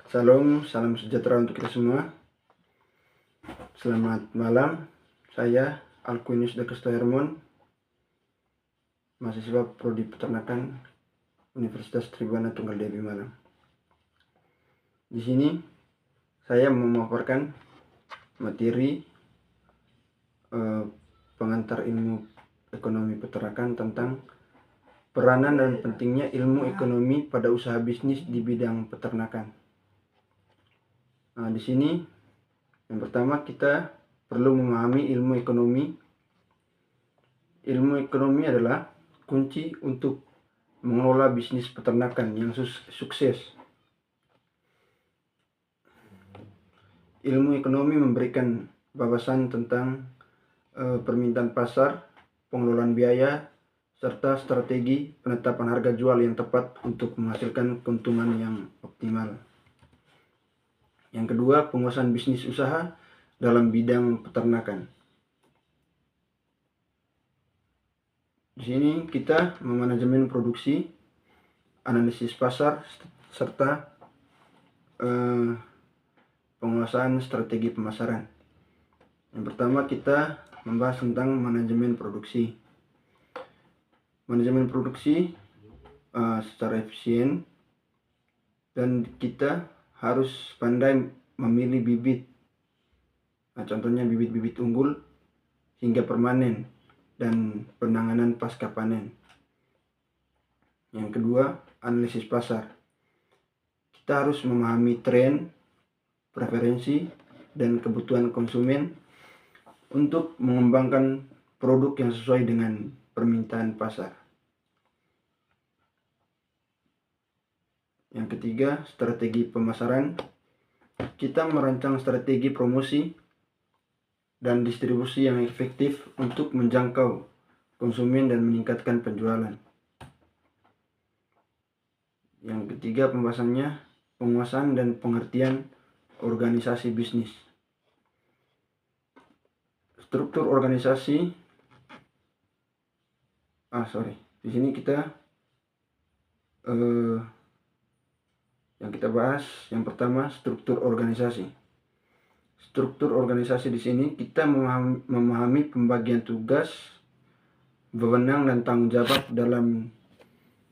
Salam sejahtera untuk kita semua. Selamat malam, saya Alkuinius Dagusta Hermon, mahasiswa Prodi Peternakan Universitas Tribhuwana Tunggal Dewi Malang. Di sini saya memaparkan materi pengantar ilmu ekonomi peternakan tentang peranan dan pentingnya ilmu ekonomi pada usaha bisnis di bidang peternakan. Di sini yang pertama kita perlu memahami ilmu ekonomi. Ilmu ekonomi adalah kunci untuk mengelola bisnis peternakan yang sukses. Ilmu ekonomi memberikan wawasan tentang permintaan pasar, pengelolaan biaya, serta strategi penetapan harga jual yang tepat untuk menghasilkan keuntungan yang optimal. Yang kedua, penguasaan bisnis usaha dalam bidang peternakan. Di sini kita memanajemen produksi, analisis pasar, serta penguasaan strategi pemasaran. Yang pertama kita membahas tentang manajemen produksi. Manajemen produksi secara efisien, dan kita harus pandai memilih bibit. Contohnya bibit-bibit unggul hingga permanen dan penanganan pasca panen. Yang kedua, analisis pasar. Kita harus memahami tren, preferensi, dan kebutuhan konsumen untuk mengembangkan produk yang sesuai dengan permintaan pasar. Yang ketiga, strategi pemasaran. Kita merancang strategi promosi dan distribusi yang efektif untuk menjangkau konsumen dan meningkatkan penjualan. Yang ketiga pembahasannya, penguasaan dan pengertian organisasi bisnis. Struktur organisasi. Di sini kita yang kita bahas yang pertama struktur organisasi. Struktur organisasi di sini kita memahami pembagian tugas, wewenang dan tanggung jawab dalam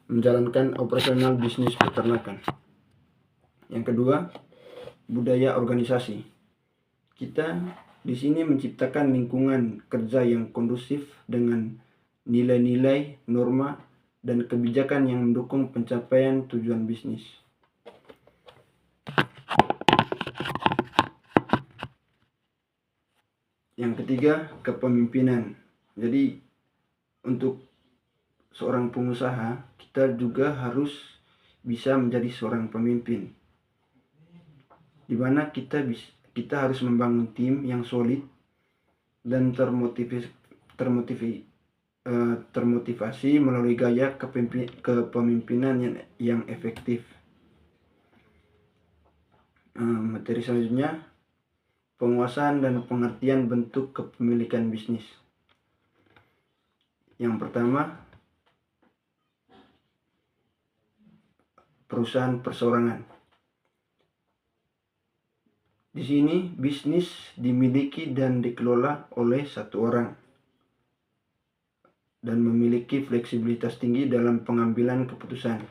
menjalankan operasional bisnis peternakan. Yang kedua, budaya organisasi. Kita di sini menciptakan lingkungan kerja yang kondusif dengan nilai-nilai, norma, dan kebijakan yang mendukung pencapaian tujuan bisnis. Yang ketiga, kepemimpinan. Jadi untuk seorang pengusaha, kita juga harus bisa menjadi seorang pemimpin, di mana kita harus membangun tim yang solid dan termotivasi melalui gaya kepemimpinan yang efektif. Materi selanjutnya, penguasaan dan pengertian bentuk kepemilikan bisnis. Yang pertama, perusahaan perseorangan. Di sini bisnis dimiliki dan dikelola oleh satu orang dan memiliki fleksibilitas tinggi dalam pengambilan keputusan.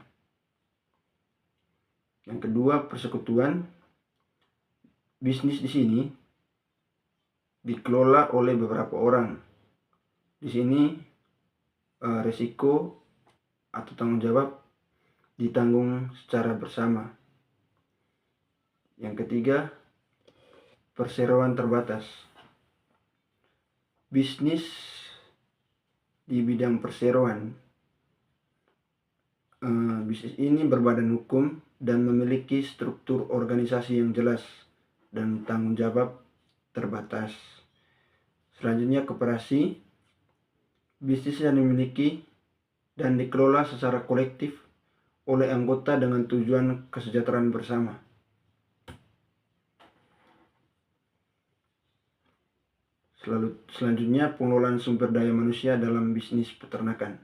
Yang kedua, persekutuan. Bisnis di sini dikelola oleh beberapa orang. Di sini risiko atau tanggung jawab ditanggung secara bersama. Yang ketiga, perseroan terbatas. Bisnis di bidang perseroan, bisnis ini berbadan hukum dan memiliki struktur organisasi yang jelas dan tanggung jawab terbatas. Selanjutnya, koperasi. Bisnis yang dimiliki dan dikelola secara kolektif oleh anggota dengan tujuan kesejahteraan bersama. Selanjutnya, pengelolaan sumber daya manusia dalam bisnis peternakan.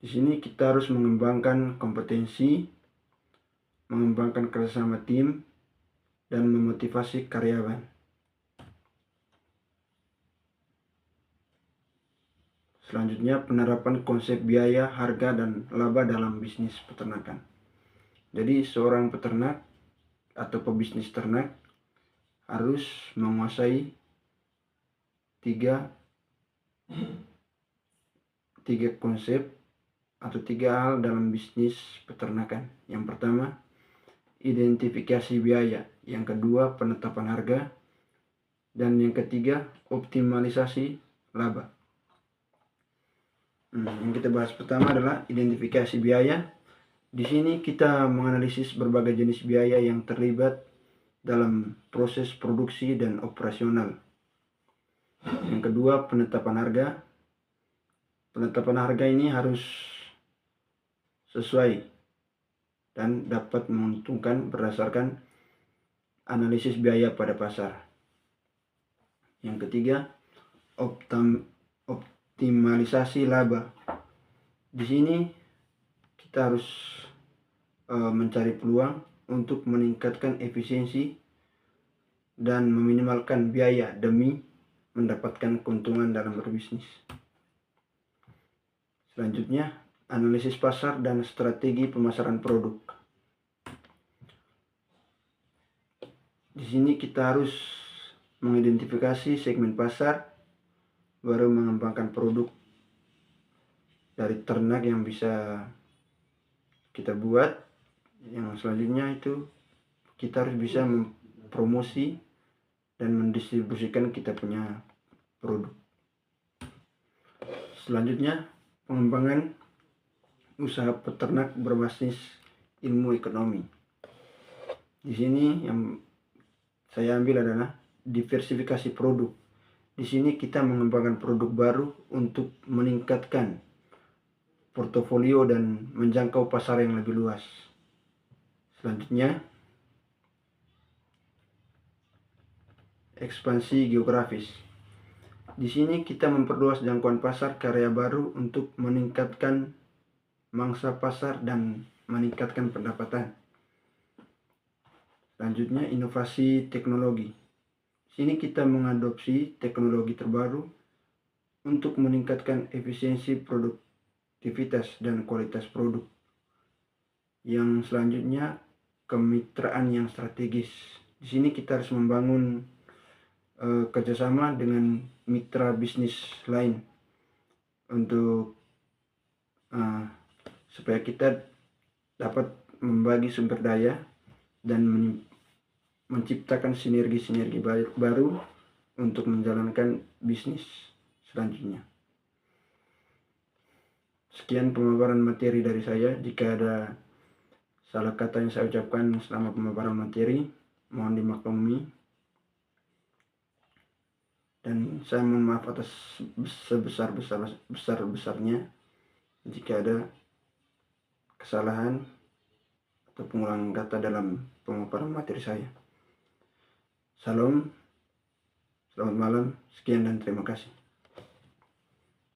Di sini kita harus mengembangkan kompetensi, mengembangkan kerjasama tim, dan memotivasi karyawan. Selanjutnya, penerapan konsep biaya, harga, dan laba dalam bisnis peternakan. Jadi, seorang peternak atau pebisnis ternak harus menguasai tiga konsep atau 3 hal dalam bisnis peternakan. Yang pertama, identifikasi biaya. Yang kedua, penetapan harga. Dan yang ketiga, optimalisasi laba. Yang kita bahas pertama adalah identifikasi biaya. Di sini kita menganalisis berbagai jenis biaya yang terlibat dalam proses produksi dan operasional. Yang kedua, penetapan harga. Penetapan harga ini harus sesuai dan dapat menguntungkan berdasarkan analisis biaya pada pasar. Yang ketiga, optimalisasi laba. Di sini kita harus mencari peluang untuk meningkatkan efisiensi dan meminimalkan biaya demi mendapatkan keuntungan dalam berbisnis. Selanjutnya, analisis pasar dan strategi pemasaran produk. Di sini kita harus mengidentifikasi segmen pasar, baru mengembangkan produk dari ternak yang bisa kita buat. Yang selanjutnya itu kita harus bisa mempromosi dan mendistribusikan kita punya produk. Selanjutnya, pengembangan usaha peternak berbasis ilmu ekonomi. Di sini yang saya ambil adalah diversifikasi produk. Di sini kita mengembangkan produk baru untuk meningkatkan portofolio dan menjangkau pasar yang lebih luas. Selanjutnya, ekspansi geografis. Di sini kita memperluas jangkauan pasar ke area baru untuk meningkatkan mangsa pasar dan meningkatkan pendapatan. Selanjutnya, inovasi teknologi. Di sini kita mengadopsi teknologi terbaru untuk meningkatkan efisiensi produktivitas dan kualitas produk. Yang selanjutnya, kemitraan yang strategis. Di sini kita harus membangun kerjasama dengan mitra bisnis lain untuk supaya kita dapat membagi sumber daya dan menciptakan sinergi-sinergi baru untuk menjalankan bisnis selanjutnya. Sekian pemaparan materi dari saya. Jika ada salah kata yang saya ucapkan selama pemaparan materi, mohon dimaklumi. Dan saya mohon maaf atas sebesar-besarnya jika ada kesalahan atau pengulangan kata dalam pemaparan materi saya. Salam, selamat malam, sekian dan terima kasih.